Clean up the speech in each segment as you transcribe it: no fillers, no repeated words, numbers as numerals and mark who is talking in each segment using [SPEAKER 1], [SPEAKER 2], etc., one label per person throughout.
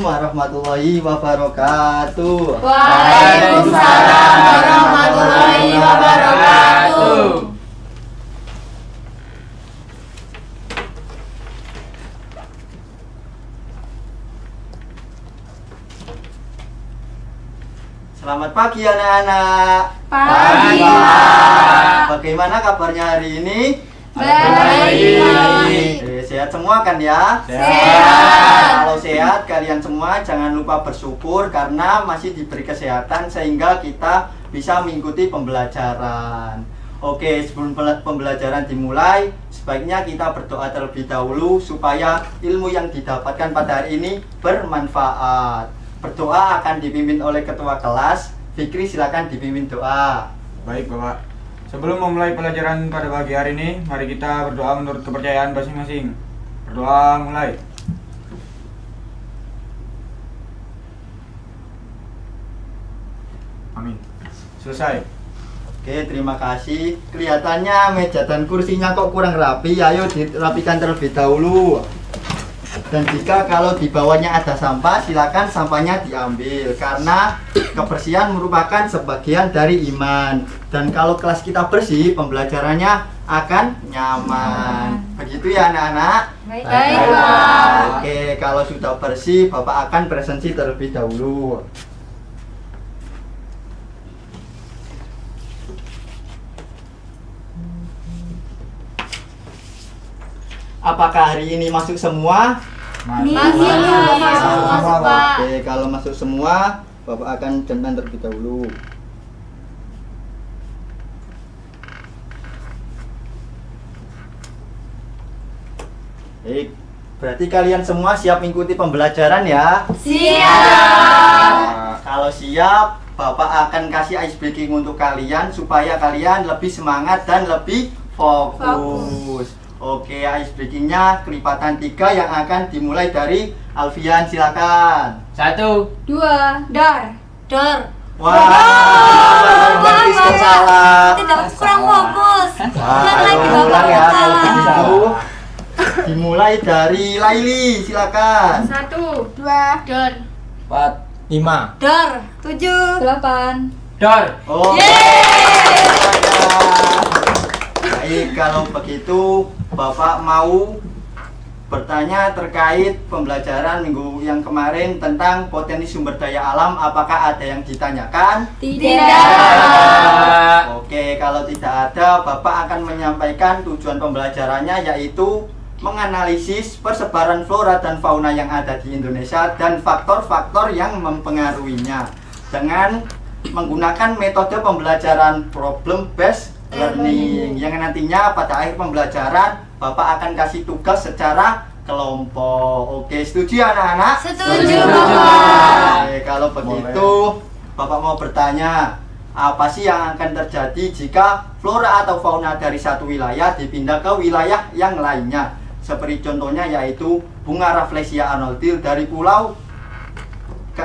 [SPEAKER 1] warahmatullahi wabarakatuh.
[SPEAKER 2] Waalaikumsalam warahmatullahi wabarakatuh.
[SPEAKER 1] Selamat pagi anak-anak.
[SPEAKER 2] Pagi, Pak.
[SPEAKER 1] Bagaimana kabarnya hari ini?
[SPEAKER 2] Baik.
[SPEAKER 1] Sehat semua kan ya?
[SPEAKER 2] Sehat.
[SPEAKER 1] Kalau sehat, kalian semua jangan lupa bersyukur karena masih diberi kesehatan sehingga kita bisa mengikuti pembelajaran. Oke, sebelum pembelajaran dimulai, sebaiknya kita berdoa terlebih dahulu supaya ilmu yang didapatkan pada hari ini bermanfaat. Berdoa akan dipimpin oleh ketua kelas. Fikri, silakan dipimpin doa.
[SPEAKER 3] Baik Bapak, sebelum memulai pelajaran pada pagi hari ini, mari kita berdoa menurut kepercayaan masing-masing. Berdoa mulai. Amin. Selesai.
[SPEAKER 1] Oke, terima kasih. Kelihatannya meja dan kursinya kok kurang rapi. Ayo dirapikan terlebih dahulu. Dan jika kalau di bawahnya ada sampah, silakan sampahnya diambil karena kebersihan merupakan sebagian dari iman. Dan kalau kelas kita bersih, pembelajarannya akan nyaman. Begitu ya anak-anak?
[SPEAKER 2] Baik, Pak.
[SPEAKER 1] Oke, kalau sudah bersih, Bapak akan presentasi terlebih dahulu. Apakah hari ini masuk semua?
[SPEAKER 2] Masuk, Pak.
[SPEAKER 1] Oke, kalau masuk semua, Bapak akan cantan terlebih dahulu. Baik, berarti kalian semua siap mengikuti pembelajaran ya?
[SPEAKER 2] Siap.
[SPEAKER 1] Kalau siap, Bapak akan kasih ice breaking untuk kalian supaya kalian lebih semangat dan lebih fokus. Oke, ice breakingnya kelipatan 3 yang akan dimulai dari Alfian, silakan.
[SPEAKER 4] 1,
[SPEAKER 2] 2, dor.
[SPEAKER 1] Wah, bagus salah.
[SPEAKER 2] Tidak kurang fokus. Ulang lagi,
[SPEAKER 1] Ulang
[SPEAKER 2] Bapak.
[SPEAKER 1] ya, kalau begitu. Dimulai dari Laili, silakan.
[SPEAKER 2] 1, 2, dor.
[SPEAKER 4] 4, 5.
[SPEAKER 2] Dor. 7, 8.
[SPEAKER 4] Dor.
[SPEAKER 1] Oh, baik, kalau begitu Bapak mau bertanya terkait pembelajaran minggu yang kemarin tentang potensi sumber daya alam. Apakah ada yang ditanyakan?
[SPEAKER 2] Tidak.
[SPEAKER 1] Oke, kalau tidak ada, Bapak akan menyampaikan tujuan pembelajarannya, yaitu menganalisis persebaran flora dan fauna yang ada di Indonesia dan faktor-faktor yang mempengaruhinya dengan menggunakan metode pembelajaran problem based learning yang nantinya pada akhir pembelajaran Bapak akan kasih tugas secara kelompok. Oke, setuju anak-anak?
[SPEAKER 2] Setuju, Bapak.
[SPEAKER 1] Oke, kalau begitu Bapak mau bertanya, apa sih yang akan terjadi jika flora atau fauna dari satu wilayah dipindah ke wilayah yang lainnya? Seperti contohnya yaitu bunga Rafflesia arnoldii dari pulau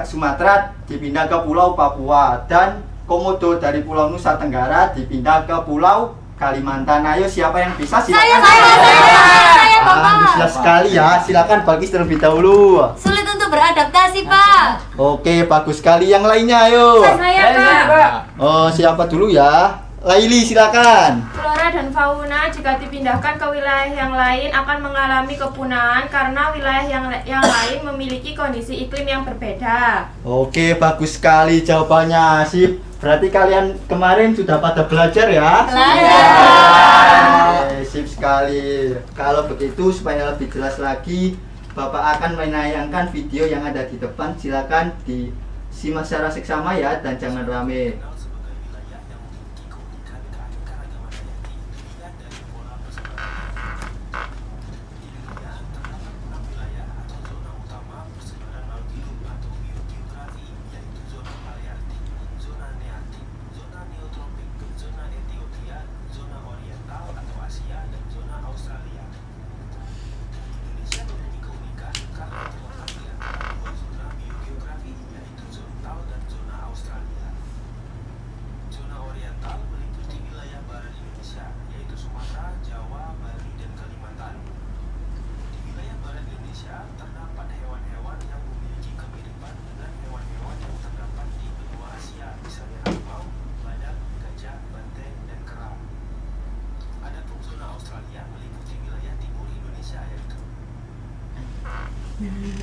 [SPEAKER 1] Sumatera dipindah ke pulau Papua dan komodo dari pulau Nusa Tenggara dipindah ke pulau Kalimantan. Ayo, siapa yang bisa? Silakan.
[SPEAKER 2] Saya, Bapak.
[SPEAKER 1] Antusias sekali ya. Silakan Bagis terlebih dahulu.
[SPEAKER 2] Sulit untuk beradaptasi, Pak.
[SPEAKER 1] Oke, bagus sekali. Yang lainnya ayo.
[SPEAKER 2] Saya, Pak.
[SPEAKER 1] Oh, siapa dulu ya? Laili, silakan.
[SPEAKER 5] Flora dan fauna jika dipindahkan ke wilayah yang lain akan mengalami kepunahan karena wilayah yang lain memiliki kondisi iklim yang berbeda.
[SPEAKER 1] Oke, bagus sekali jawabannya. Sip. Berarti kalian kemarin sudah pada belajar ya?
[SPEAKER 2] Belajar.
[SPEAKER 1] Oke, sip sekali. Kalau begitu supaya lebih jelas lagi, Bapak akan menayangkan video yang ada di depan. Silakan disimak secara seksama ya dan jangan rame.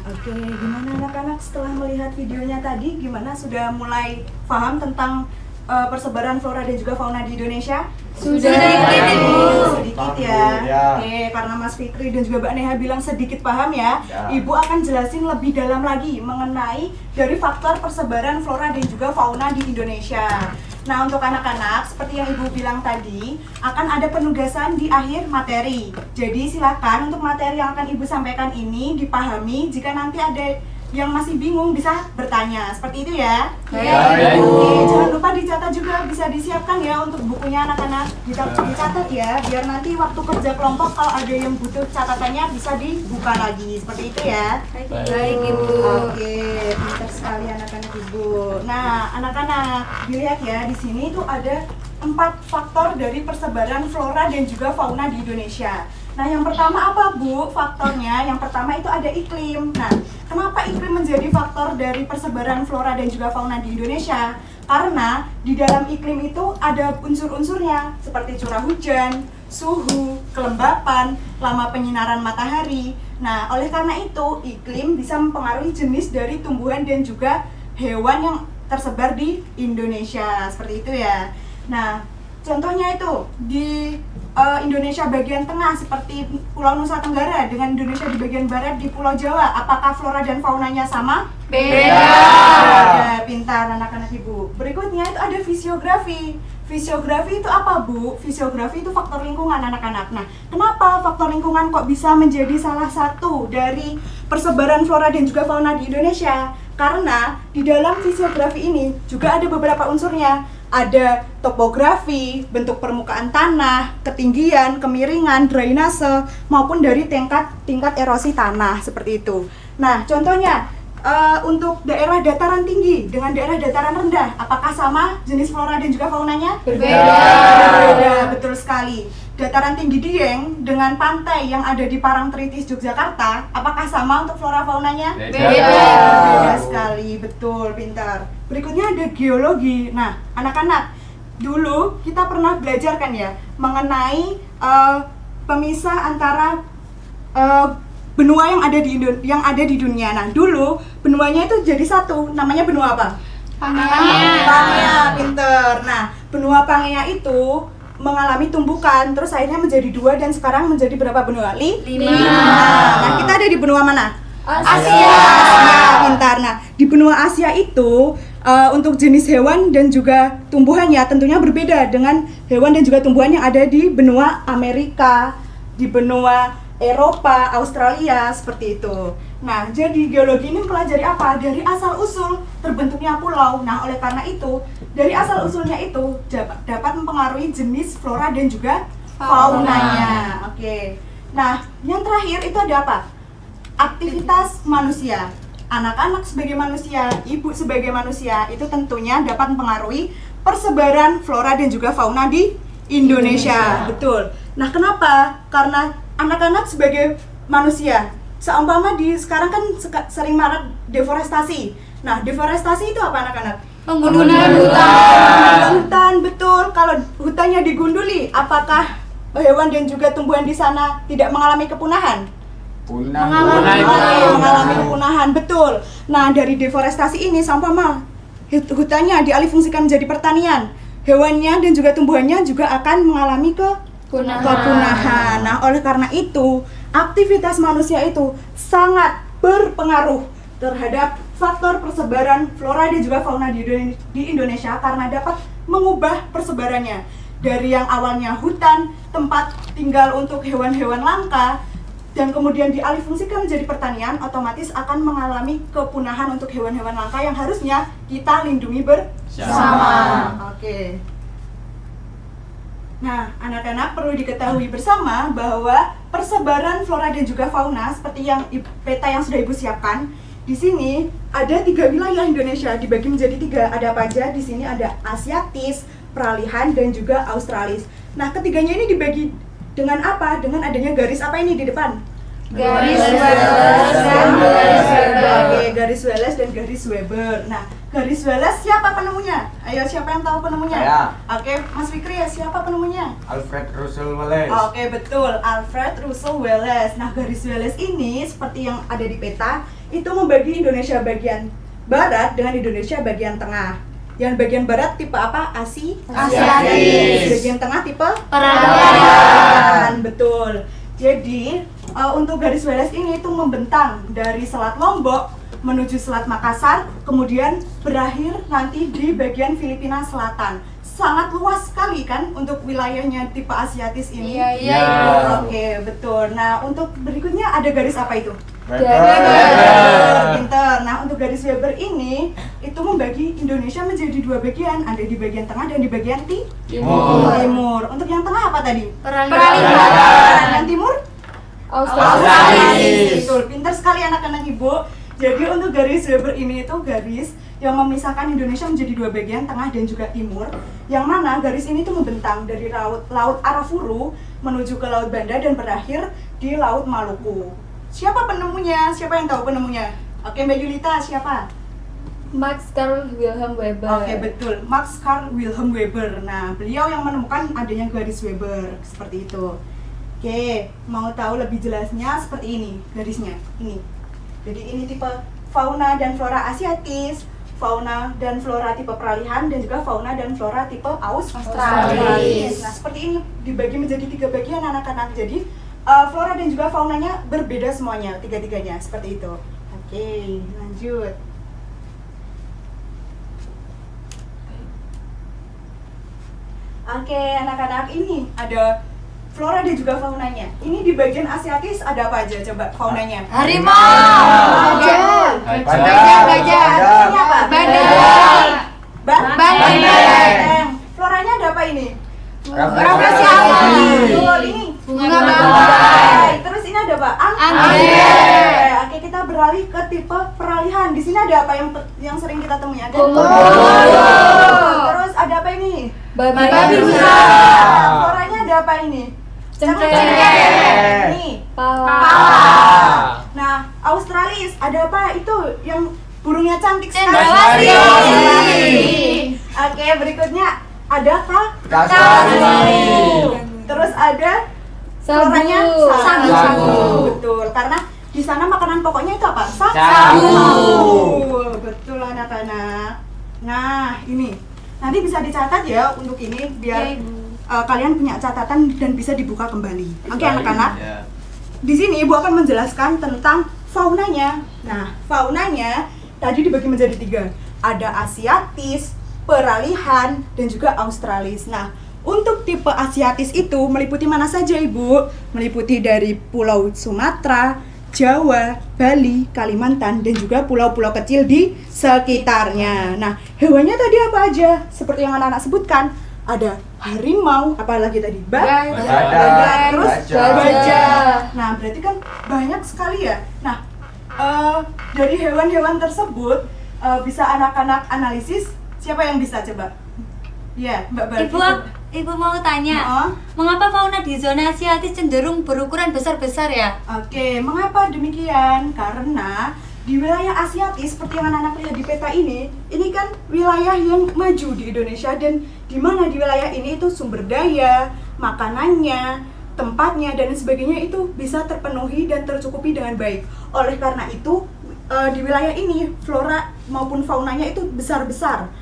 [SPEAKER 6] Oke, gimana anak-anak setelah melihat videonya tadi? Gimana, sudah mulai paham tentang persebaran flora dan juga fauna di Indonesia?
[SPEAKER 2] Sudah.
[SPEAKER 6] Sedikit ya.
[SPEAKER 3] Ya.
[SPEAKER 6] Oke, karena Mas Fikri dan juga Mbak Neha bilang sedikit paham ya. Ibu akan jelasin lebih dalam lagi mengenai dari faktor persebaran flora dan juga fauna di Indonesia. Nah, untuk anak-anak, seperti yang Ibu bilang tadi, akan ada penugasan di akhir materi. Jadi silakan untuk materi yang akan Ibu sampaikan ini dipahami. Jika nanti ada yang masih bingung bisa bertanya. Seperti itu ya.
[SPEAKER 2] Baik.
[SPEAKER 6] Oke, jangan lupa dicatat juga, bisa disiapkan ya untuk bukunya anak-anak. Dicatat ya, biar nanti waktu kerja kelompok kalau ada yang butuh catatannya bisa dibuka lagi. Seperti itu ya.
[SPEAKER 2] Baik, Ibu.
[SPEAKER 6] Oke, pintar sekali anak-anak Ibu. Nah, anak-anak, dilihat ya, di sini tuh ada 4 faktor dari persebaran flora dan juga fauna di Indonesia. Nah, yang pertama apa Bu faktornya? Yang pertama itu ada iklim. Nah, kenapa iklim menjadi faktor dari persebaran flora dan juga fauna di Indonesia? Karena di dalam iklim itu ada unsur-unsurnya seperti curah hujan, suhu, kelembapan, lama penyinaran matahari. Nah, oleh karena itu iklim bisa mempengaruhi jenis dari tumbuhan dan juga hewan yang tersebar di Indonesia. Seperti itu ya. Nah, contohnya itu di Indonesia bagian tengah seperti Pulau Nusa Tenggara dengan Indonesia di bagian barat di Pulau Jawa. Apakah flora dan faunanya sama?
[SPEAKER 2] Beda.
[SPEAKER 6] Beda, pintar anak-anak Ibu. Berikutnya itu ada fisiografi. Fisiografi itu apa Bu? Fisiografi itu faktor lingkungan anak-anak. Nah, kenapa faktor lingkungan kok bisa menjadi salah satu dari persebaran flora dan juga fauna di Indonesia? Karena di dalam fisiografi ini juga ada beberapa unsurnya. Ada topografi, bentuk permukaan tanah, ketinggian, kemiringan, drainase, maupun dari tingkat erosi tanah, seperti itu. Nah, contohnya untuk daerah dataran tinggi dengan daerah dataran rendah, apakah sama jenis flora dan juga faunanya? Berbeda, betul sekali. Dataran tinggi Dieng dengan pantai yang ada di Parangtritis, Yogyakarta, apakah sama untuk flora faunanya? Beda sekali, betul, pintar. Berikutnya ada geologi. Nah, anak-anak, dulu kita pernah belajar kan ya mengenai pemisah antara benua yang ada di dunia. Nah, dulu benuanya itu jadi satu, namanya benua apa? Pangea, pinter. Nah, benua Pangea itu mengalami tumbukan, terus akhirnya menjadi 2 dan sekarang menjadi berapa benua? 5. Nah, kita ada di benua mana? Asia, pintar. Nah, di benua Asia itu untuk jenis hewan dan juga tumbuhannya tentunya berbeda dengan hewan dan juga tumbuhan yang ada di benua Amerika, di benua Eropa, Australia, seperti itu. Nah, jadi geologi ini mempelajari apa? Dari asal-usul terbentuknya pulau. Nah, oleh karena itu, dari asal-usulnya itu dapat mempengaruhi jenis flora dan juga faunanya. Oke. Nah, yang terakhir itu ada apa? Aktivitas manusia. Anak-anak sebagai manusia, ibu sebagai manusia, itu tentunya dapat mempengaruhi persebaran flora dan juga fauna di Indonesia. Betul. Nah, kenapa? Karena anak-anak sebagai manusia, seumpama di sekarang kan sering marak deforestasi. Nah, deforestasi itu apa anak-anak?
[SPEAKER 2] Penggundulan
[SPEAKER 6] Hutan, betul. Kalau hutannya digunduli, apakah hewan dan juga tumbuhan di sana tidak mengalami kepunahan? Mengalami kepunahan, betul. Nah, dari deforestasi ini seumpama hutannya dialihfungsikan menjadi pertanian, hewannya dan juga tumbuhannya juga akan mengalami kepunahan. Nah, oleh karena itu, aktivitas manusia itu sangat berpengaruh terhadap faktor persebaran flora dan juga fauna di Indonesia karena dapat mengubah persebarannya dari yang awalnya hutan, tempat tinggal untuk hewan-hewan langka, dan kemudian dialihfungsikan menjadi pertanian, otomatis akan mengalami kepunahan untuk hewan-hewan langka yang harusnya kita lindungi bersama. Oke. Nah, anak-anak perlu diketahui bersama bahwa persebaran flora dan juga fauna seperti yang peta yang sudah Ibu siapkan, di sini ada 3 wilayah Indonesia dibagi menjadi 3. Ada apa aja? Di sini ada Asiatis, Peralihan, dan juga Australis. Nah, ketiganya ini dibagi dengan apa? Dengan adanya garis apa ini di depan?
[SPEAKER 2] Garis Wallace dan garis Weber.
[SPEAKER 6] Oke, garis Wallace dan garis Weber. Nah, garis Wallace siapa penemunya? Ayo, siapa yang tahu penemunya?
[SPEAKER 3] Saya.
[SPEAKER 6] Oke, Mas Fikri ya, siapa penemunya?
[SPEAKER 3] Alfred Russel Wallace.
[SPEAKER 6] Oke, betul, Alfred Russel Wallace. Nah, garis Wallace ini seperti yang ada di peta, itu membagi Indonesia bagian barat dengan Indonesia bagian tengah. Yang bagian barat tipe apa? Asiatis. Bagian tengah tipe Peralihan. Betul. Jadi, untuk garis Wallace ini itu membentang dari Selat Lombok menuju Selat Makassar, kemudian berakhir nanti di bagian Filipina Selatan. Sangat luas sekali kan untuk wilayahnya tipe Asiatis ini.
[SPEAKER 2] Iya.
[SPEAKER 6] Oke, betul. Nah, untuk berikutnya ada garis apa itu?
[SPEAKER 3] Weber.
[SPEAKER 6] Pinter. Nah, untuk garis Weber ini itu membagi Indonesia menjadi dua bagian, ada di bagian tengah dan di bagian timur. Untuk yang tengah apa tadi?
[SPEAKER 2] Peralihan.
[SPEAKER 6] Yang timur?
[SPEAKER 2] Australis.
[SPEAKER 6] Betul, pintar sekali anak-anak ibu. Jadi untuk garis Weber ini itu garis yang memisahkan Indonesia menjadi dua bagian, tengah dan juga timur. Yang mana garis ini tuh membentang dari Laut Arafuru menuju ke Laut Banda dan berakhir di Laut Maluku. Siapa penemunya? Siapa yang tahu penemunya? Oke, Mbak Yulita, siapa?
[SPEAKER 2] Max Carl Wilhelm Weber.
[SPEAKER 6] Oke, betul. Max Carl Wilhelm Weber. Nah, beliau yang menemukan adanya garis Weber seperti itu. Oke, mau tahu lebih jelasnya seperti ini garisnya. Ini. Jadi ini tipe fauna dan flora Asiatis, fauna dan flora tipe peralihan, dan juga fauna dan flora tipe Australis. Nah, seperti ini dibagi menjadi 3 bagian anak-anak. Jadi flora dan juga faunanya berbeda semuanya, tiga-tiganya seperti itu. Oke, lanjut. Oke, anak-anak, ini ada flora dan juga faunanya. Ini di bagian Asiatis ada apa aja coba faunanya?
[SPEAKER 2] Harimau. Gajah.
[SPEAKER 6] Ini apa?
[SPEAKER 2] Badai.
[SPEAKER 6] Banteng. Floranya ada apa ini?
[SPEAKER 2] Rafflesia alami.
[SPEAKER 6] Betul, ini
[SPEAKER 2] Bunga
[SPEAKER 6] bangkai. Terus ini ada apa?
[SPEAKER 2] Anggrek.
[SPEAKER 6] Oke, kita beralih ke tipe peralihan. Di sini ada apa yang sering kita temui? Ada
[SPEAKER 2] Komodo.
[SPEAKER 6] Terus ada apa ini?
[SPEAKER 2] Babi rusa.
[SPEAKER 6] Floranya ada apa ini?
[SPEAKER 2] Cengkeh.
[SPEAKER 6] Ini
[SPEAKER 2] Pala.
[SPEAKER 6] Nah, Australis ada apa? Itu yang burungnya cantik sekali.
[SPEAKER 2] Cendrawasih.
[SPEAKER 6] Oke, berikutnya ada
[SPEAKER 3] Kasari.
[SPEAKER 6] Terus ada
[SPEAKER 2] Sagu.
[SPEAKER 6] floranya
[SPEAKER 2] Sagu.
[SPEAKER 6] Betul, karena di sana makanan pokoknya itu apa?
[SPEAKER 3] Sagu.
[SPEAKER 6] Betul anak-anak. Nah, ini nanti bisa dicatat ya untuk ini biar kalian punya catatan dan bisa dibuka kembali. Oke, anak-anak. Di sini Ibu akan menjelaskan tentang faunanya. Nah, faunanya tadi dibagi menjadi 3. Ada Asiatis, peralihan, dan juga Australis. Nah, untuk tipe Asiatis itu meliputi mana saja, Ibu? Meliputi dari Pulau Sumatera, Jawa, Bali, Kalimantan, dan juga pulau-pulau kecil di sekitarnya. Nah, hewannya tadi apa aja? Seperti yang anak-anak sebutkan, ada harimau, apalagi tadi?
[SPEAKER 3] Badak,
[SPEAKER 6] terus
[SPEAKER 3] gajah.
[SPEAKER 6] gajah. Nah, berarti kan banyak sekali ya. Nah, dari hewan-hewan tersebut bisa anak-anak analisis. Siapa yang bisa coba? Ya, Mbak Balki.
[SPEAKER 7] Ibu mau tanya, mengapa fauna di zona Asiatis cenderung berukuran besar-besar ya?
[SPEAKER 6] Oke, mengapa demikian? Karena di wilayah Asiatis seperti yang anak-anak lihat di peta ini kan wilayah yang maju di Indonesia, dan di mana di wilayah ini itu sumber daya, makanannya, tempatnya dan sebagainya itu bisa terpenuhi dan tercukupi dengan baik. Oleh karena itu di wilayah ini flora maupun faunanya itu besar-besar.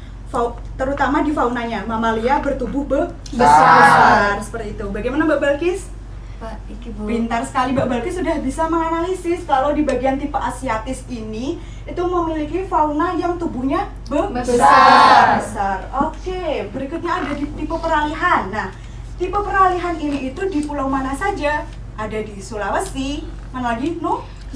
[SPEAKER 6] Terutama di faunanya, mamalia bertubuh besar seperti itu. Bagaimana Mbak Balkis?
[SPEAKER 7] Pak, iki Bu.
[SPEAKER 6] Pintar sekali Mbak Balkis, sudah bisa menganalisis kalau di bagian tipe Asiatis ini itu memiliki fauna yang tubuhnya besar. Oke, berikutnya ada di tipe peralihan. Nah, tipe peralihan ini itu di pulau mana saja? Ada di Sulawesi, mana lagi?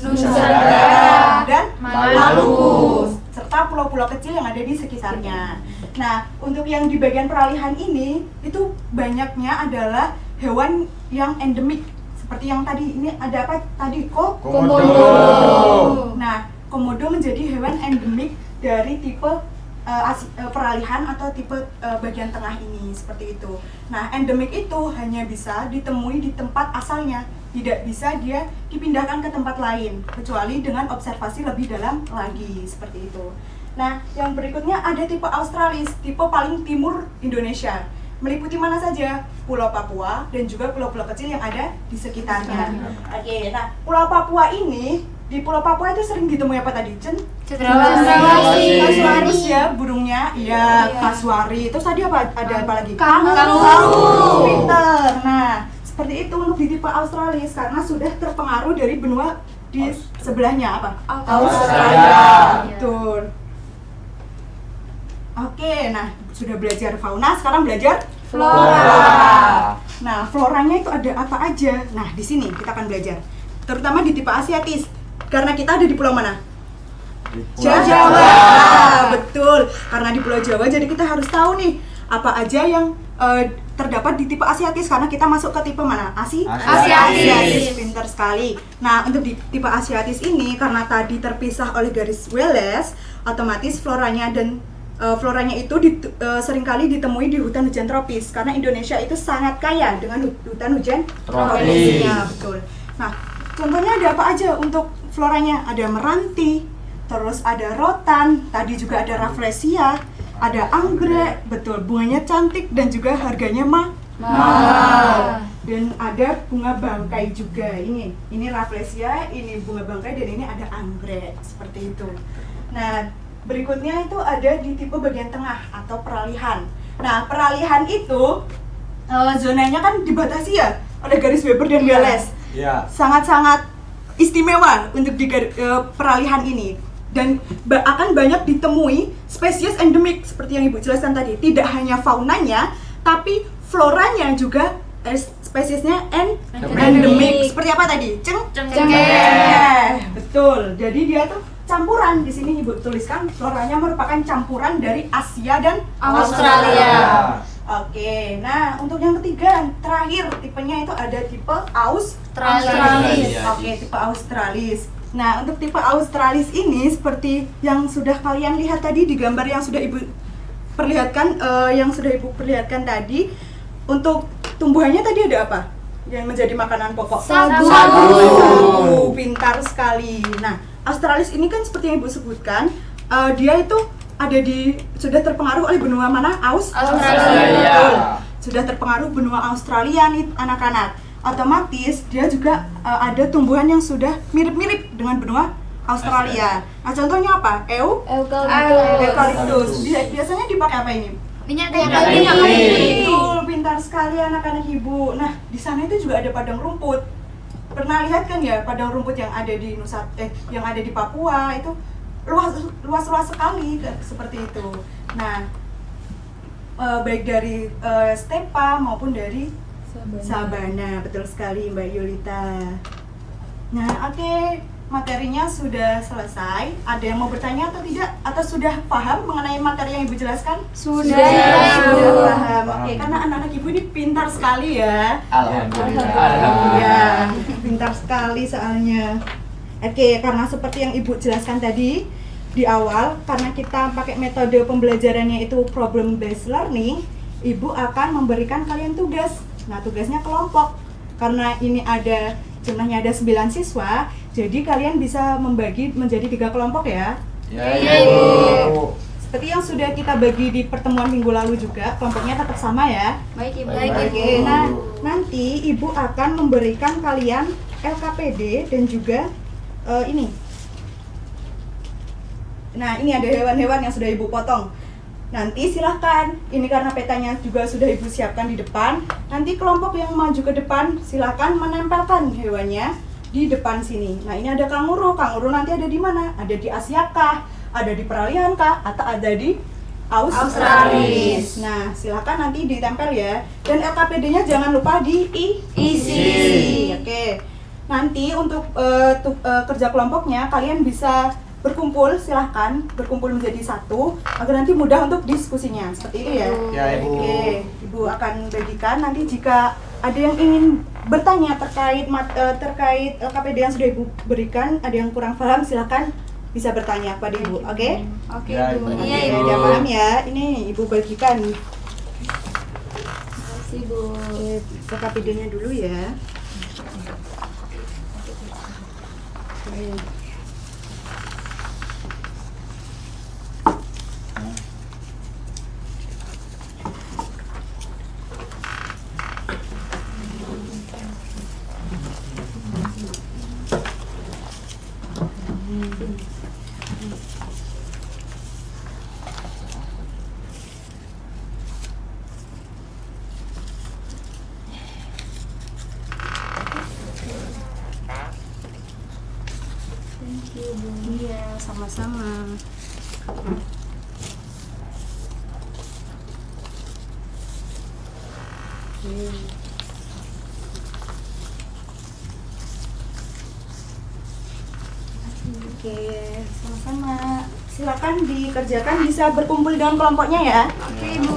[SPEAKER 6] Nusantara dan Maluku, serta pulau-pulau kecil yang ada di sekitarnya. Nah, untuk yang di bagian peralihan ini itu banyaknya adalah hewan yang endemik. Seperti yang tadi, ini ada apa tadi? Komodo. Nah, komodo menjadi hewan endemik dari tipe peralihan atau tipe bagian tengah ini, seperti itu. Nah, endemik itu hanya bisa ditemui di tempat asalnya, tidak bisa dia dipindahkan ke tempat lain kecuali dengan observasi lebih dalam lagi, seperti itu. Nah, yang berikutnya ada tipe Australis, tipe paling timur Indonesia. Meliputi mana saja? Pulau Papua dan juga pulau-pulau kecil yang ada di sekitarnya. Oke, nah Pulau Papua ini, di Pulau Papua itu sering ditemui apa tadi, Cen? Kasuarus ya, burungnya. Iya, kasuari. Terus tadi apa? Ada apa lagi? Kanguru. Pinter. Nah, seperti itu untuk di tipe Australis karena sudah terpengaruh dari benua di sebelahnya apa? Australia. Betul. Oke, nah sudah belajar fauna, sekarang belajar flora. Nah, floranya itu ada apa aja? Nah, di sini kita akan belajar, terutama di tipe Asiatis, karena kita ada di pulau mana? Jawa. Betul, karena di Pulau Jawa, jadi kita harus tahu nih apa aja yang terdapat di tipe Asiatis, karena kita masuk ke tipe mana? Asiatis. Pintar sekali. Nah, untuk di tipe Asiatis ini, karena tadi terpisah oleh garis Wallace, otomatis floranya itu seringkali ditemui di hutan hujan tropis, karena Indonesia itu sangat kaya dengan hutan hujan tropis. Ya, betul. Nah, contohnya ada apa aja untuk floranya? Ada meranti, terus ada rotan, tadi juga ada rafflesia, ada anggrek, betul, bunganya cantik dan juga harganya mahal. Dan ada bunga bangkai juga. Ini rafflesia, ini bunga bangkai, dan ini ada anggrek, seperti itu. Nah, berikutnya itu ada di tipe bagian tengah atau peralihan. Nah, peralihan itu zonanya kan dibatasi ya oleh garis Weber dan Wallace. Sangat-sangat istimewa untuk di peralihan ini, dan akan banyak ditemui spesies endemik seperti yang Ibu jelaskan tadi. Tidak hanya faunanya, tapi floranya juga spesiesnya endemik. Seperti apa tadi? Cengkeh. Betul. Jadi dia tuh campuran. Di sini Ibu tuliskan floranya merupakan campuran dari Asia dan Australia. Oke, nah untuk yang ketiga, terakhir tipenya itu ada tipe Australis. Oke, tipe Australis. Nah, untuk tipe Australis ini seperti yang sudah kalian lihat tadi di gambar yang sudah Ibu perlihatkan, tadi. Untuk tumbuhannya tadi ada apa? Yang menjadi makanan pokok? Sagu. Pintar sekali. Nah, Australis ini kan seperti yang Ibu sebutkan, dia itu sudah terpengaruh oleh benua mana? Australia. Sudah terpengaruh benua Australia nih anak-anak. Otomatis dia juga ada tumbuhan yang sudah mirip-mirip dengan benua Australia. Nah, contohnya apa? Eukaliptus. Biasanya dipakai apa ini?
[SPEAKER 7] Minyak
[SPEAKER 6] kayu.
[SPEAKER 7] putih.
[SPEAKER 6] Betul, pintar sekali anak-anak Ibu. Nah, di sana itu juga ada padang rumput. Pernah lihat kan ya padang rumput yang ada di yang ada di Papua itu luas sekali seperti itu. Nah, baik dari stepa maupun dari sabana. Betul sekali Mbak Yulita. Nah, oke, materinya sudah selesai. Ada yang mau bertanya atau tidak? Atau sudah paham mengenai materi yang Ibu jelaskan? Sudah paham. Oke, karena anak-anak Ibu ini pintar sekali ya.
[SPEAKER 4] Alhamdulillah.
[SPEAKER 6] Ya, pintar sekali soalnya. Oke, karena seperti yang Ibu jelaskan tadi di awal, karena kita pakai metode pembelajarannya itu problem based learning, Ibu akan memberikan kalian tugas. Nah, tugasnya kelompok. Karena ini jumlahnya ada 9 siswa, jadi kalian bisa membagi menjadi 3 kelompok ya.
[SPEAKER 4] Ya, Ibu.
[SPEAKER 6] Seperti yang sudah kita bagi di pertemuan minggu lalu juga, kelompoknya tetap sama ya.
[SPEAKER 7] Baik, Ibu.
[SPEAKER 6] Oke, nah nanti Ibu akan memberikan kalian LKPD dan juga ini. Nah, ini ada hewan-hewan yang sudah Ibu potong. Nanti silahkan, ini karena petanya juga sudah Ibu siapkan di depan. Nanti kelompok yang maju ke depan silahkan menempelkan hewannya di depan sini. Nah, ini ada kanguru. Kanguru nanti ada di mana? Ada di Asia kah? Ada di peralihan kah? Atau ada di Australis. Nah, silahkan nanti ditempel ya. Dan LKPD-nya jangan lupa diisi. Oke. Nanti untuk kerja kelompoknya kalian bisa berkumpul, silahkan berkumpul menjadi satu agar nanti mudah untuk diskusinya. Seperti itu ya.
[SPEAKER 3] Ya, Ibu.
[SPEAKER 6] Oke, Ibu akan bagikan. Nanti jika ada yang ingin bertanya terkait LKPD yang sudah Ibu berikan, ada yang kurang paham, silahkan bisa bertanya kepada Ibu. Oke?
[SPEAKER 7] Oke,
[SPEAKER 3] Ya,
[SPEAKER 7] Ibu.
[SPEAKER 3] Ibu.
[SPEAKER 7] Iya,
[SPEAKER 6] Oke,
[SPEAKER 7] Ibu.
[SPEAKER 6] udah paham ya. Ini Ibu bagikan.
[SPEAKER 7] Makasih, Bu.
[SPEAKER 6] Oke, LKPD-nya dulu ya. Oke. sama-sama. Oke, sama-sama. Silakan dikerjakan, bisa berkumpul dengan kelompoknya ya. Oke, Ibu.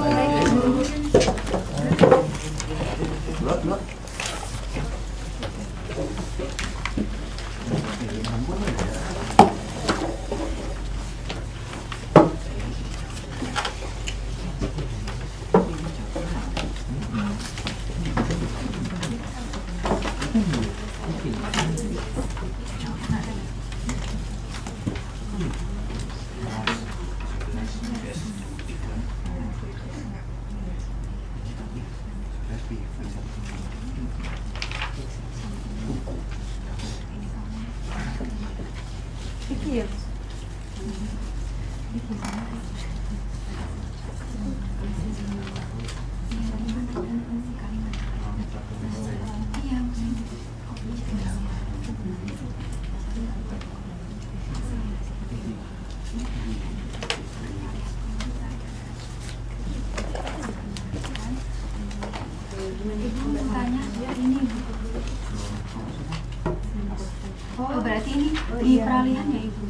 [SPEAKER 6] Pikir.
[SPEAKER 7] Oh, berarti ini di peralihan ya, Ibu?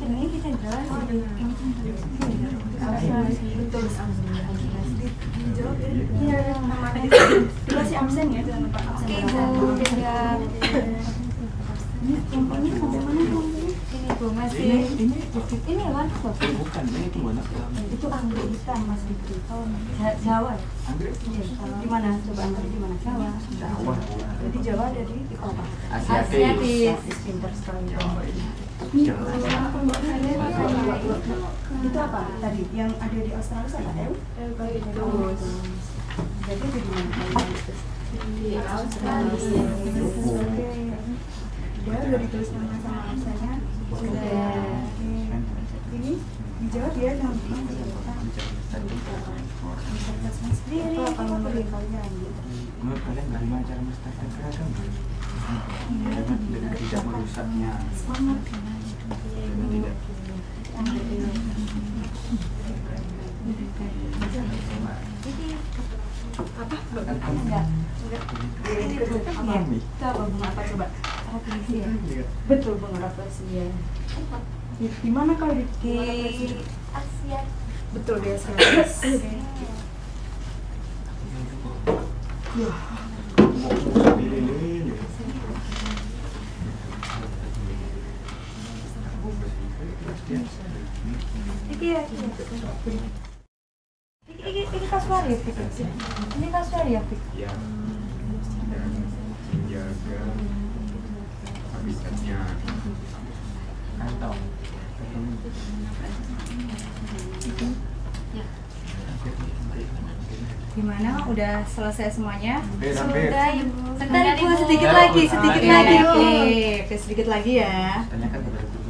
[SPEAKER 7] Ini kita jalan.
[SPEAKER 6] Betul. Iya, masih absen ya, jangan lupa absen.
[SPEAKER 7] Oke, Ibu. Siap.
[SPEAKER 6] Ini kelompoknya sampai mana kelompoknya?
[SPEAKER 7] Ini Bu masih. Ini apa?
[SPEAKER 3] Bukan, ini itu mana?
[SPEAKER 6] Itu anggrek hitam Mas Fitri.
[SPEAKER 7] Jawa.
[SPEAKER 3] Anggrek.
[SPEAKER 6] Di mana? Coba anggrek di mana? Jawa.
[SPEAKER 3] Jawa.
[SPEAKER 6] Jadi Jawa ada di kota.
[SPEAKER 7] Asiatis.
[SPEAKER 6] Pintar sekali.
[SPEAKER 3] Jawa.
[SPEAKER 6] Itu apa tadi? Yang ada di Australia apa? Eukaliptus. Jadi ada di mana? Di Australia. Udah ditulis nama sama absennya. Sudah. Ini di Jawa dia namanya sendiri. Apa menurut kalian?
[SPEAKER 3] Menurut kalian bagaimana cara melestarikan keragaman? Dengan tidak merusaknya.
[SPEAKER 6] Semangat. Apa? Enggak. Itu apa bunga apa coba? Rafflesia. Betul bunga Rafflesia. Di mana kalau di
[SPEAKER 7] Asia.
[SPEAKER 6] betul di Asia. Ini kasuari ya, Fik? Ini kasuari ya, Fik?
[SPEAKER 3] Ya. Menjaga habitatnya. Atau
[SPEAKER 6] Gimana? Udah selesai semuanya?
[SPEAKER 7] Sudah, Ibu.
[SPEAKER 6] Bentar Ibu, sedikit lagi, sedikit lagi. Oke, sedikit lagi ya.
[SPEAKER 3] tanyakan kepada guru.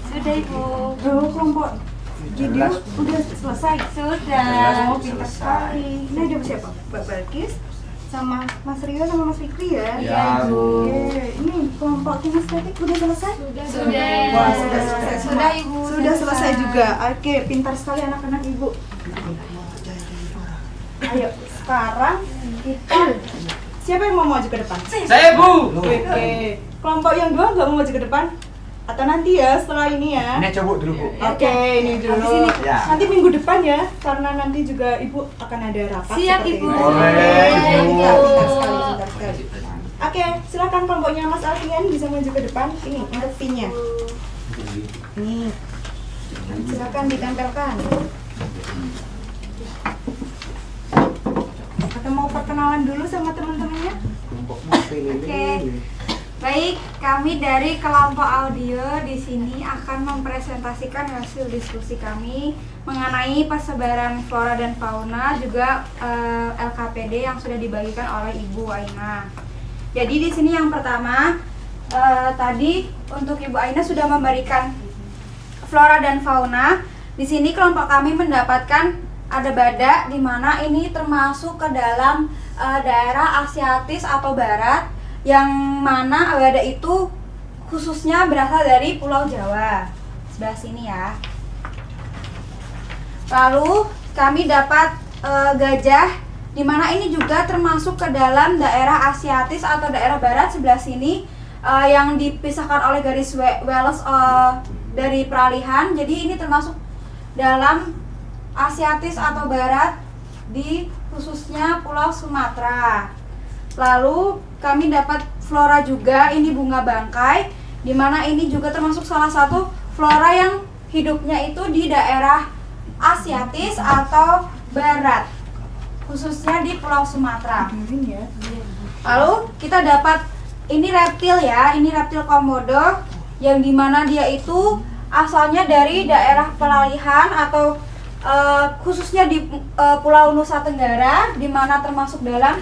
[SPEAKER 7] Sudah, Ibu.
[SPEAKER 6] Kelompok video udah selesai.
[SPEAKER 7] Sudah.
[SPEAKER 6] Oh, pintar sekali. Ini ada siapa? Mbak Balkis sama Mas Rio sama Mas Fikri ya?
[SPEAKER 3] Ya, Bu.
[SPEAKER 6] Oke, ini kelompok kinestetik udah selesai?
[SPEAKER 5] Sudah.
[SPEAKER 6] Wah, sudah selesai semua.
[SPEAKER 7] Sudah, Ibu.
[SPEAKER 6] Sudah selesai juga. Oke, pintar sekali anak-anak Ibu. Ayo, sekarang kita siapa yang mau maju ke depan?
[SPEAKER 3] Saya, Bu.
[SPEAKER 6] Oke. Kelompok yang dua nggak mau maju ke depan? Atau nanti ya setelah ini ya?
[SPEAKER 3] Ini coba dulu, Bu.
[SPEAKER 6] Oke, ini dulu.
[SPEAKER 7] Habis ini.
[SPEAKER 3] Ya.
[SPEAKER 6] Nanti minggu depan ya, karena nanti juga Ibu akan ada rapat.
[SPEAKER 7] Siap,
[SPEAKER 6] seperti
[SPEAKER 7] Ibu.
[SPEAKER 6] ini.
[SPEAKER 3] Boleh,
[SPEAKER 6] Oke,
[SPEAKER 3] Ibu.
[SPEAKER 6] pintar sekali, pintar sekali. Oke, silakan kelompoknya Mas Alfian bisa maju ke depan. Ini untuk pinnya. Nih, silakan ditempelkan. Atau mau perkenalan dulu sama teman-temannya?
[SPEAKER 7] Oke. Baik, kami dari kelompok audio di sini akan mempresentasikan hasil diskusi kami mengenai persebaran flora dan fauna, juga LKPD yang sudah dibagikan oleh Ibu Aina. Jadi di sini yang pertama, tadi untuk Ibu Aina sudah memberikan flora dan fauna. Di sini kelompok kami mendapatkan ada badak, di mana ini termasuk ke dalam daerah Asiatis atau Barat, yang mana badak itu khususnya berasal dari Pulau Jawa, sebelah sini ya. Lalu kami dapat gajah, di mana ini juga termasuk ke dalam daerah Asiatis atau daerah Barat sebelah sini, yang dipisahkan oleh garis Wales dari peralihan. Jadi ini termasuk dalam Asiatis atau Barat di khususnya Pulau Sumatera. Lalu kami dapat flora juga, ini bunga bangkai, di mana ini juga termasuk salah satu flora yang hidupnya itu di daerah Asiatis atau Barat, khususnya di Pulau Sumatera. Lalu kita dapat ini reptil ya, ini reptil komodo, yang dimana dia itu asalnya dari daerah peralihan atau khususnya di Pulau Nusa Tenggara, di mana termasuk dalam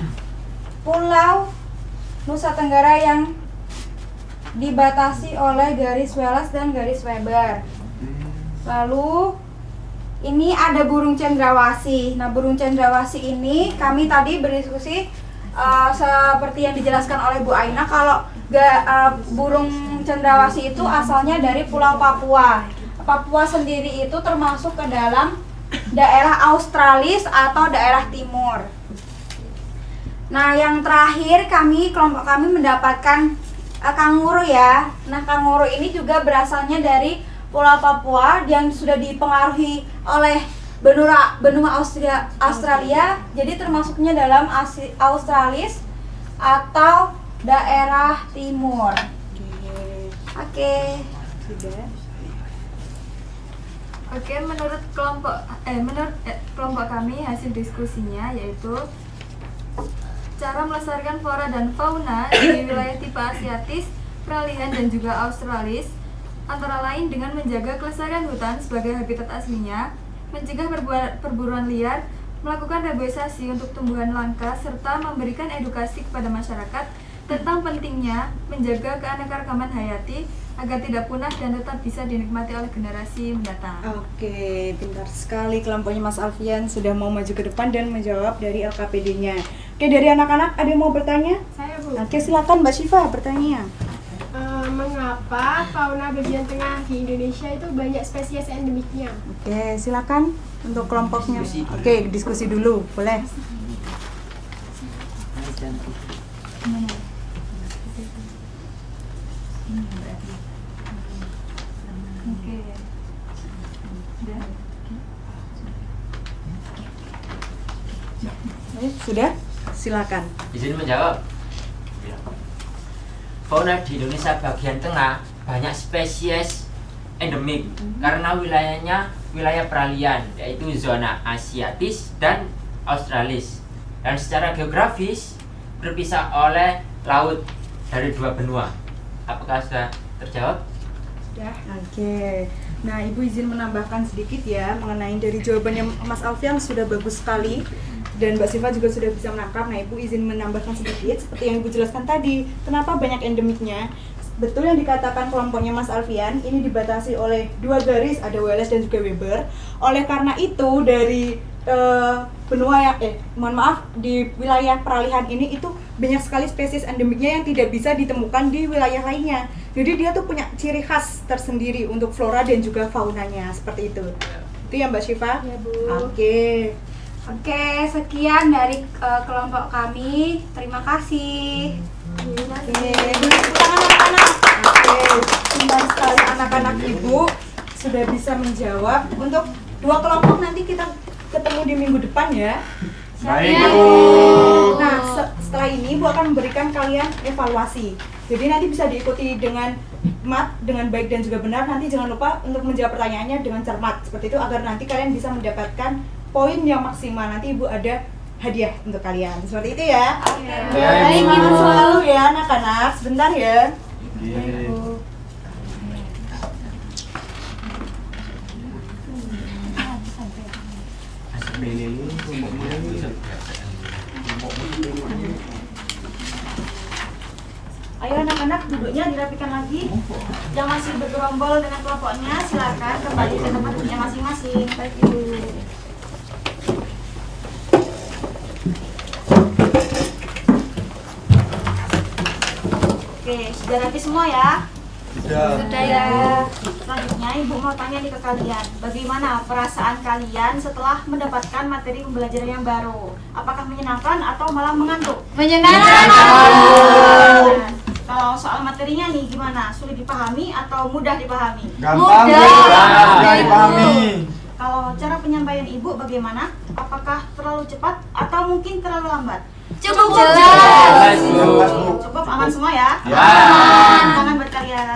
[SPEAKER 7] Pulau Nusa Tenggara yang dibatasi oleh garis Wales dan garis Weber. Lalu ini ada burung cendrawasih. Nah, burung cendrawasih ini kami tadi berdiskusi seperti yang dijelaskan oleh Bu Aina, kalau burung cendrawasih itu asalnya dari Pulau Papua. Papua sendiri itu termasuk ke dalam daerah Australis atau daerah timur. Nah, yang terakhir kelompok kami mendapatkan kanguru ya. Nah, kanguru ini juga berasalnya dari Pulau Papua yang sudah dipengaruhi oleh benua Australia. Jadi termasuknya dalam Australis atau daerah timur. Oke.
[SPEAKER 2] Oke, menurut kelompok kami hasil diskusinya yaitu cara melestarikan flora dan fauna di wilayah tipe Asiatis, peralihan dan juga Australis, antara lain dengan menjaga kelestarian hutan sebagai habitat aslinya, mencegah perburuan liar, melakukan reboisasi untuk tumbuhan langka, serta memberikan edukasi kepada masyarakat tentang pentingnya menjaga keanekaragaman hayati agar tidak punah dan tetap bisa dinikmati oleh generasi mendatang.
[SPEAKER 6] Oke, pintar sekali kelompoknya Mas Alfian sudah mau maju ke depan dan menjawab dari LKPD-nya. Oke, dari anak-anak ada yang mau bertanya?
[SPEAKER 8] Saya, Bu.
[SPEAKER 6] Oke, silakan Mbak Syifa bertanya.
[SPEAKER 8] Mengapa fauna bagian tengah di Indonesia itu banyak spesies endemiknya?
[SPEAKER 6] Oke, silakan untuk kelompoknya. Oke, diskusi dulu, boleh. Sudah? Silakan.
[SPEAKER 4] Izin menjawab. Fauna di Indonesia bagian tengah banyak spesies endemik karena wilayahnya wilayah peralihan, yaitu zona Asiatis dan Australis, dan secara geografis berpisah oleh laut dari dua benua. Apakah sudah terjawab?
[SPEAKER 6] Ya. Oke. Nah, Ibu izin menambahkan sedikit ya mengenai dari jawabannya Mas Alfian, sudah bagus sekali. Dan Mbak Syifa juga sudah bisa menangkap. Nah, Ibu izin menambahkan sedikit seperti yang Ibu jelaskan tadi. Kenapa banyak endemiknya? Betul yang dikatakan kelompoknya Mas Alfian, ini dibatasi oleh dua garis, ada Wales dan juga Weber. Oleh karena itu dari di wilayah peralihan ini itu banyak sekali spesies endemiknya yang tidak bisa ditemukan di wilayah lainnya. Jadi dia tuh punya ciri khas tersendiri untuk flora dan juga faunanya, seperti itu. Itu ya Mbak Syifa?
[SPEAKER 8] Ya, Bu.
[SPEAKER 7] Oke, sekian dari kelompok kami. Terima kasih.
[SPEAKER 6] Oke, anak-anak. Oke, pintar sekali anak-anak Ibu sudah bisa menjawab. Untuk dua kelompok nanti kita ketemu di minggu depan ya.
[SPEAKER 3] Baik, Bu.
[SPEAKER 6] Nah, setelah ini ini Ibu akan memberikan kalian evaluasi. Jadi nanti bisa diikuti dengan baik dan juga benar. Nanti jangan lupa untuk menjawab pertanyaannya dengan cermat seperti itu agar nanti kalian bisa mendapatkan poin yang maksimal. Nanti Ibu ada hadiah untuk kalian. Seperti itu ya. Baik, Ibu selalu ya anak-anak. Sebentar ya. Ayo anak-anak duduknya dirapikan lagi. Yang masih bergerombol dengan kelompoknya silakan kembali ke tempat duduknya masing-masing. Baik Ibu. Oke, sudah rapi semua ya? Sudah ya. Selanjutnya Ibu mau tanya nih ke kalian, bagaimana perasaan kalian setelah mendapatkan materi pembelajaran yang baru? Apakah menyenangkan atau malah mengantuk?
[SPEAKER 7] Menyenangkan.
[SPEAKER 6] Kalau soal materinya nih gimana? Sulit dipahami atau mudah dipahami?
[SPEAKER 3] Gampang dipahami.
[SPEAKER 6] Kalau cara penyampaian Ibu bagaimana? Apakah terlalu cepat atau mungkin terlalu lambat?
[SPEAKER 7] Cukup jelas.
[SPEAKER 6] Cukup aman semua ya?
[SPEAKER 3] Ya.
[SPEAKER 6] Tangan buat kalian.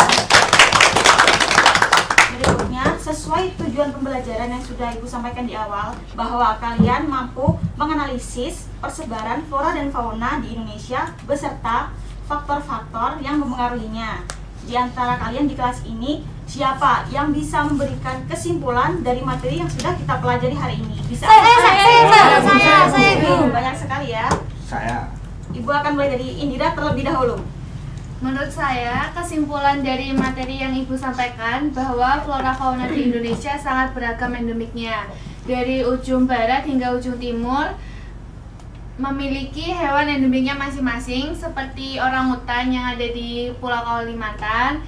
[SPEAKER 6] Berikutnya, sesuai tujuan pembelajaran yang sudah Ibu sampaikan di awal, bahwa kalian mampu menganalisis persebaran flora dan fauna di Indonesia beserta faktor-faktor yang mempengaruhinya. Di antara kalian di kelas ini, siapa yang bisa memberikan kesimpulan dari materi yang sudah kita pelajari hari ini? Bisa? Saya, Ibu. Banyak sekali ya.
[SPEAKER 3] Saya.
[SPEAKER 6] Ibu akan mulai dari Indira terlebih dahulu.
[SPEAKER 5] Menurut saya, kesimpulan dari materi yang Ibu sampaikan bahwa flora fauna di Indonesia sangat beragam endemiknya. Dari ujung barat hingga ujung timur memiliki hewan endemiknya masing-masing, seperti orangutan yang ada di Pulau Kalimantan,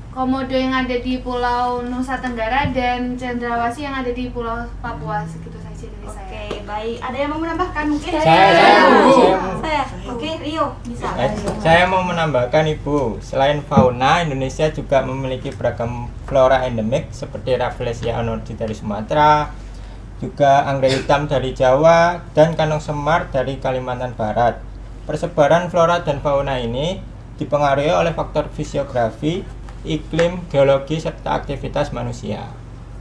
[SPEAKER 5] komodo yang ada di Pulau Nusa Tenggara, dan cendrawasih yang ada di Pulau Papua. Segitu saja dari saya.
[SPEAKER 6] Oke, baik. Ada yang mau menambahkan mungkin?
[SPEAKER 7] Saya.
[SPEAKER 6] Oke, Rio bisa.
[SPEAKER 9] Saya mau menambahkan Ibu, selain fauna, Indonesia juga memiliki beragam flora endemik seperti Rafflesia onordi dari Sumatera, juga anggrek hitam dari Jawa, dan kanong semar dari Kalimantan Barat. Persebaran flora dan fauna ini dipengaruhi oleh faktor fisiografi, iklim, geologi, serta aktivitas manusia.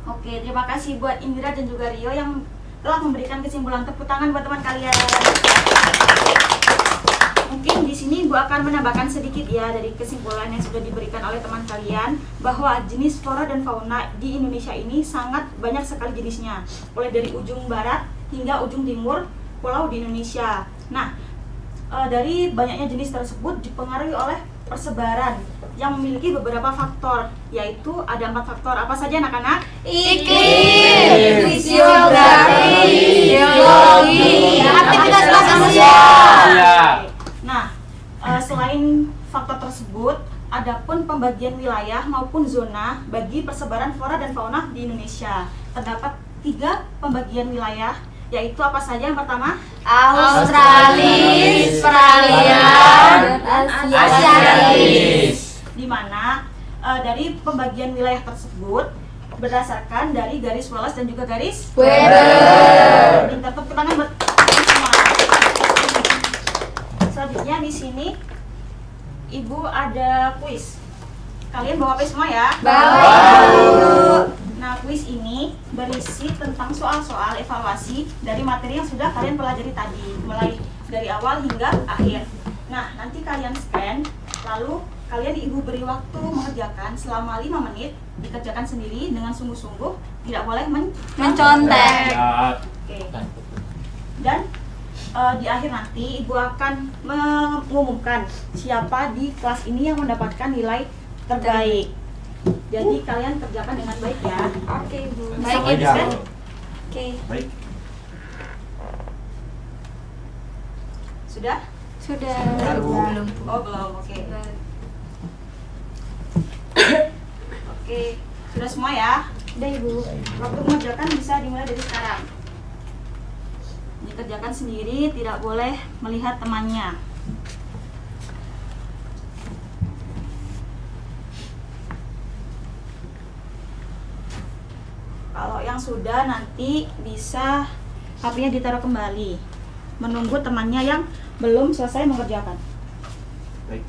[SPEAKER 6] Oke, terima kasih buat Indira dan juga Rio yang telah memberikan kesimpulan. Tepuk tangan buat teman kalian. Mungkin di sini Ibu akan menambahkan sedikit ya dari kesimpulan yang sudah diberikan oleh teman kalian, bahwa jenis flora dan fauna di Indonesia ini sangat banyak sekali jenisnya, mulai dari ujung barat hingga ujung timur pulau di Indonesia. Nah, dari banyaknya jenis tersebut dipengaruhi oleh persebaran yang memiliki beberapa faktor, yaitu ada 4 faktor. Apa saja anak-anak?
[SPEAKER 7] Iklim, fisiografi, geologi, aktivitas manusia.
[SPEAKER 6] Nah, selain faktor tersebut, adapun pembagian wilayah maupun zona bagi persebaran flora dan fauna di Indonesia. Terdapat 3 pembagian wilayah, yaitu apa saja? Yang pertama,
[SPEAKER 7] Australis, Australia, dan Asiatis.
[SPEAKER 6] di mana dari pembagian wilayah tersebut berdasarkan dari garis Wallace dan juga garis
[SPEAKER 7] Weber.
[SPEAKER 6] Minta tepuk tangan buat semua. Selanjutnya di sini Ibu ada kuis. Kalian bawa kuis semua ya?
[SPEAKER 7] Bawa.
[SPEAKER 6] Nah, kuis ini berisi tentang soal-soal evaluasi dari materi yang sudah kalian pelajari tadi, mulai dari awal hingga akhir. Nah, nanti kalian scan, lalu kalian Ibu beri waktu mengerjakan selama 5 menit, dikerjakan sendiri dengan sungguh-sungguh, tidak boleh
[SPEAKER 7] Mencontek.
[SPEAKER 6] Oke. Dan di akhir nanti Ibu akan mengumumkan siapa di kelas ini yang mendapatkan nilai terbaik. Jadi kalian kerjakan dengan baik ya.
[SPEAKER 7] Oke, Bu.
[SPEAKER 6] Baik
[SPEAKER 3] Baik,
[SPEAKER 6] ya.
[SPEAKER 3] Bu.
[SPEAKER 7] Oke.
[SPEAKER 3] Baik.
[SPEAKER 6] Sudah?
[SPEAKER 7] Sudah.
[SPEAKER 3] Belum.
[SPEAKER 6] Oh belum, oke. Oke, sudah semua ya?
[SPEAKER 7] Udah, Ibu.
[SPEAKER 6] Waktu mengerjakan bisa dimulai dari sekarang. Dikerjakan sendiri, tidak boleh melihat temannya. Kalau yang sudah nanti bisa HP-nya ditaruh kembali.
[SPEAKER 7] menunggu temannya yang belum selesai mengerjakan.
[SPEAKER 3] Baik.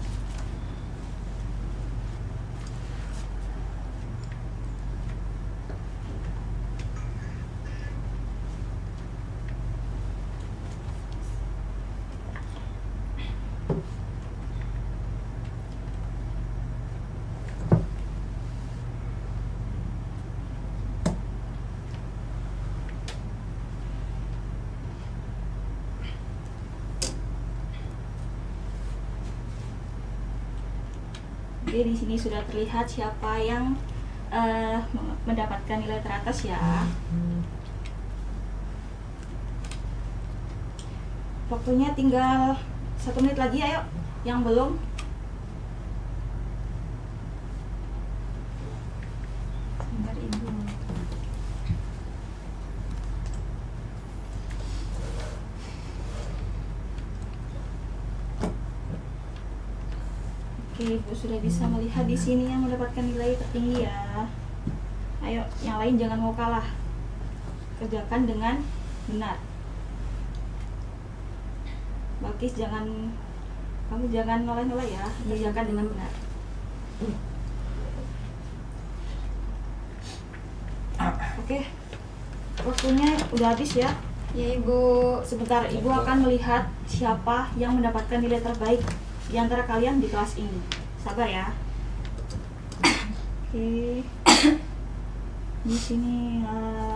[SPEAKER 7] Oke, di sini sudah terlihat siapa yang mendapatkan nilai teratas ya. Waktunya tinggal 1 menit lagi, ayo. Yang belum. Sebentar, Ibu. Oke, Ibu sudah bisa melihat di sini yang mendapatkan nilai tertinggi ya. Ayo, yang lain jangan mau kalah. Kerjakan dengan benar. Balkis kamu jangan noleh-noleh ya. Kerjakan dengan benar. Oke. Waktunya udah habis ya.
[SPEAKER 2] Ya Ibu.
[SPEAKER 7] Sebentar, Ibu akan melihat siapa yang mendapatkan nilai terbaik di antara kalian di kelas ini. Sabar ya. Oke. Di sini,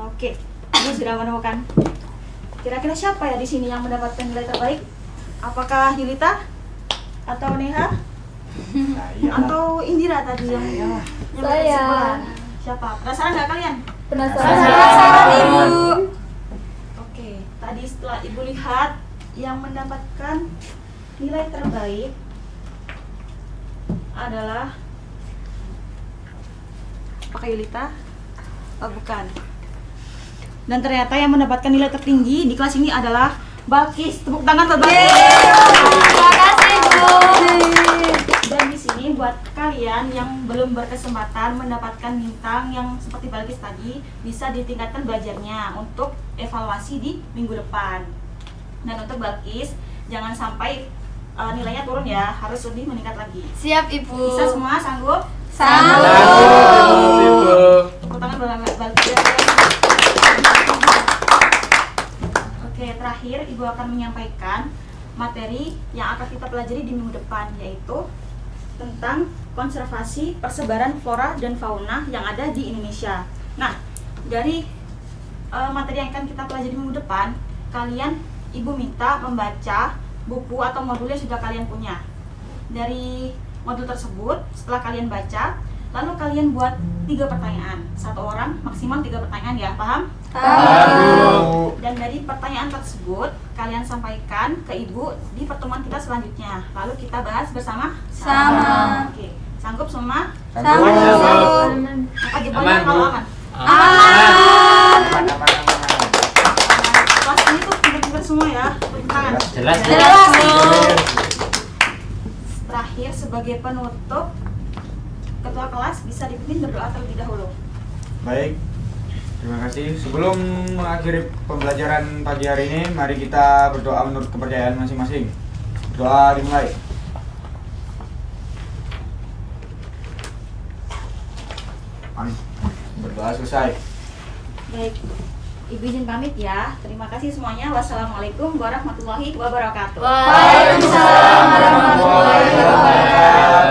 [SPEAKER 7] oke. Ibu sudah menemukan. Kira-kira siapa ya di sini yang mendapatkan nilai terbaik? Apakah Yulita atau Neha atau Indira tadi yang
[SPEAKER 2] Saya.
[SPEAKER 7] siapa? Penasaran nggak kalian?
[SPEAKER 2] Penasaran Ibu.
[SPEAKER 7] Oke, tadi setelah Ibu lihat yang mendapatkan nilai terbaik adalah apakah Yulita? Oh, bukan. Dan ternyata yang mendapatkan nilai tertinggi di kelas ini adalah Balkis. Tepuk tangan buat Balkis.
[SPEAKER 2] Terima kasih Bu.
[SPEAKER 7] Dan di sini buat kalian yang belum berkesempatan mendapatkan bintang yang seperti Balkis tadi, bisa ditingkatkan belajarnya untuk evaluasi di minggu depan. Dan untuk Balkis, jangan sampai nilainya turun ya, harus lebih meningkat lagi.
[SPEAKER 2] Siap Ibu.
[SPEAKER 7] Bisa semua, sanggup?
[SPEAKER 2] Sanggup.
[SPEAKER 7] Tepuk tangan buat Balkis. Oke, terakhir Ibu akan menyampaikan materi yang akan kita pelajari di minggu depan, yaitu tentang konservasi persebaran flora dan fauna yang ada di Indonesia. Nah, dari materi yang akan kita pelajari di minggu depan, kalian Ibu minta membaca buku atau modul yang sudah kalian punya. Dari modul tersebut, setelah kalian baca, lalu kalian buat 3 pertanyaan. 1 orang maksimal 3 pertanyaan ya, paham?
[SPEAKER 2] Paham.
[SPEAKER 7] Dan dari pertanyaan tersebut kalian sampaikan ke Ibu di pertemuan kita selanjutnya. Lalu kita bahas bersama. Oke, sanggup semua?
[SPEAKER 2] Sanggup.
[SPEAKER 7] Apa jawabannya kalau aman?
[SPEAKER 2] Aman.
[SPEAKER 7] Kelas ini tuh pintar-pintar semua ya. Tepuk tangan.
[SPEAKER 4] Jelas.
[SPEAKER 7] Terakhir sebagai penutup, ketua kelas bisa dipimpin berdoa terlebih dahulu.
[SPEAKER 3] Baik, terima kasih. Sebelum mengakhiri pembelajaran pagi hari ini, mari kita berdoa menurut kepercayaan masing-masing. Doa dimulai. Amin. Berdoa selesai.
[SPEAKER 7] Baik, Ibu izin pamit ya. Terima kasih semuanya. Wassalamualaikum warahmatullahi wabarakatuh.
[SPEAKER 2] Waalaikumsalam warahmatullahi wabarakatuh.